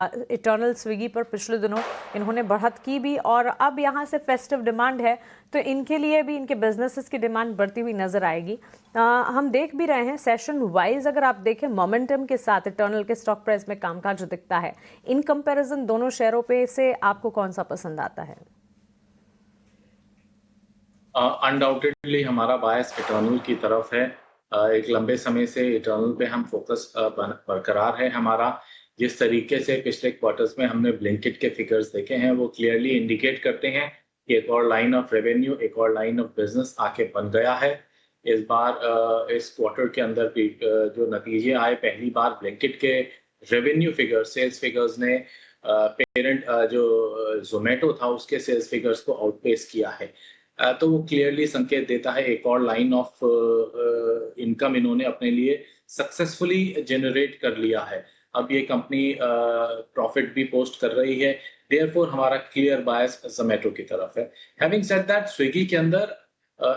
Eternal Swiggy पर पिछले दिनों इन्होंने बढ़त की भी, और अब यहाँ से फेस्टिव डिमांड है तो इनके लिए भी इनके बिजनेसेस की डिमांड बढ़ती हुई नजर आएगी। हम देख भी रहे हैं सेशन वाइज, अगर आप देखें मोमेंटम के साथ इटर्नल के स्टॉक प्राइस में कामकाज दिखता है। इन कंपैरिजन दोनों शेयरों पे से आपको कौन सा पसंद आता है? अनडाउटेडली हमारा बायस इटर्नल की तरफ है। एक लंबे समय से इटर्नल पे हम फोकस बरकरार है हमारा। जिस तरीके से पिछले क्वार्टर्स में हमने ब्लिंकिट के फिगर्स देखे हैं, वो क्लियरली इंडिकेट करते हैं कि एक और लाइन ऑफ रेवेन्यू, एक और लाइन ऑफ बिजनेस आके बन गया है। इस बार इस क्वार्टर के अंदर भी जो नतीजे आए, पहली बार ब्लिंकिट के रेवेन्यू फिगर्स, सेल्स फिगर्स ने पेरेंट जो जोमेटो था उसके सेल्स फिगर्स को आउटपेस किया है। तो वो क्लियरली संकेत देता है एक और लाइन ऑफ इनकम इन्होंने अपने लिए सक्सेसफुली जनरेट कर लिया है। अब ये कंपनी प्रॉफिट भी पोस्ट कर रही है। देयरफॉर हमारा क्लियर बायस ज़ोमैटो की तरफ है। हैविंग सेड दैट, स्विगी के अंदर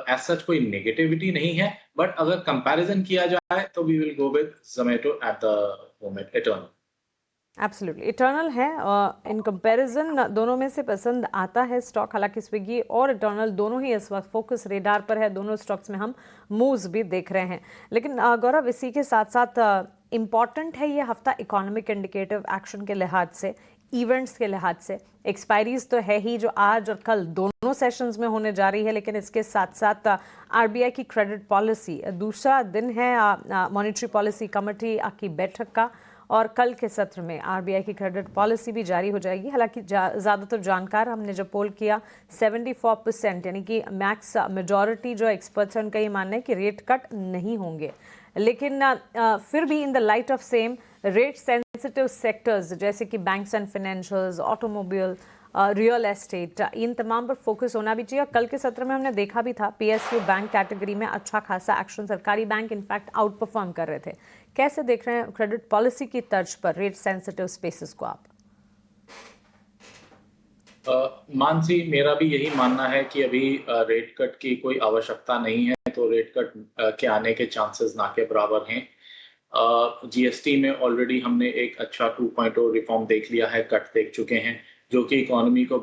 एज़ सच कोई नेगेटिविटी नहीं है, बट अगर कंपैरिजन किया जाए तो we will go with Zomato at the moment Eternal. Absolutely Eternal है। इन कंपैरिजन दोनों में से पसंद आता है स्टॉक, हालांकि स्विगी और इटर्नल दोनों ही इस वक्त फोकस रेडार पर है। दोनों स्टॉक्स में हम मूव्स भी देख रहे हैं। लेकिन गौरव, इसी के साथ साथ इम्पॉर्टेंट है ये हफ्ता इकोनॉमिक इंडिकेटिव एक्शन के लिहाज से, इवेंट्स के लिहाज से। एक्सपायरीज तो है ही जो आज और कल दोनों सेशंस में होने जा रही है, लेकिन इसके साथ साथ आरबीआई की क्रेडिट पॉलिसी, दूसरा दिन है मॉनेटरी पॉलिसी कमेटी की बैठक का, और कल के सत्र में आरबीआई की क्रेडिट पॉलिसी भी जारी हो जाएगी। हालांकि ज़्यादातर जानकार, हमने जो पोल किया 74%, यानी कि मैक्स मेजॉरिटी जो एक्सपर्ट्स हैं उनका ये मानना है कि रेट कट नहीं होंगे। लेकिन फिर भी in the light of same, rate sensitive sectors जैसे कि banks and financials, automobile, real estate, इन तमाम पर फोकस होना भी चाहिए। और कल के सत्र में हमने देखा भी था पीएसयू बैंक कैटेगरी में अच्छा खासा एक्शन, सरकारी बैंक इनफैक्ट आउट परफॉर्म कर रहे थे। कैसे देख रहे हैं क्रेडिट पॉलिसी की तर्ज पर रेट सेंसिटिव स्पेसेस को आप? मानसी, मेरा भी यही मानना है कि अभी रेट कट की कोई आवश्यकता नहीं है, तो रेट कट के आने के चांसेस ना के बराबर हैं। जीएसटी में ऑलरेडी हमने एक अच्छा 2.0 रिफॉर्म देख लिया है, कट देख चुके हैं, जो कि इकोनॉमी को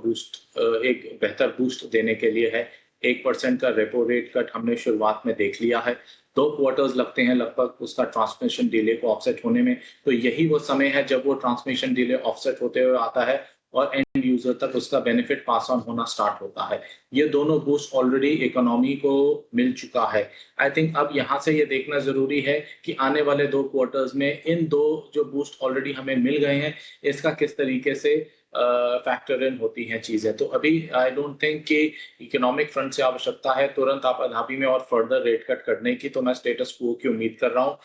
एक बेहतर बूस्ट देने के लिए है। 1% का रेपो रेट कट हमने शुरुआत में देख लिया है। 2 क्वार्टर्स लगते हैं लगभग उसका ट्रांसमिशन डिले को ऑफसेट होने में, तो यही वो समय है जब वो ट्रांसमिशन डिले ऑफसेट होते हुए आता है और एंड यूजर तक उसका बेनिफिट पास ऑन होना स्टार्ट होता है। ये दोनों बूस्ट ऑलरेडी इकोनॉमी को मिल चुका है। आई थिंक अब यहाँ से ये देखना ज़रूरी है कि आने वाले 2 क्वार्टर्स में इन 2 जो बूस्ट ऑलरेडी हमें मिल गए हैं, इसका किस तरीके से फैक्टर इन होती हैं चीज़ें। तो अभी आई डोंट थिंक कि इकोनॉमिक फ्रंट से आवश्यकता है तुरंत आपाधापी में और फर्दर रेट कट करने की, तो मैं स्टेटस क्वो की उम्मीद कर रहा हूँ।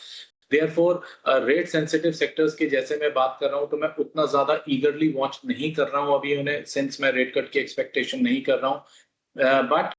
देयरफॉर रेट सेंसिटिव सेक्टर्स की जैसे मैं बात कर रहा हूँ, तो मैं उतना ज़्यादा ईगरली वॉच नहीं कर रहा हूँ अभी उन्हें, सिंस मैं रेट कट की एक्सपेक्टेशन नहीं कर रहा हूँ। बट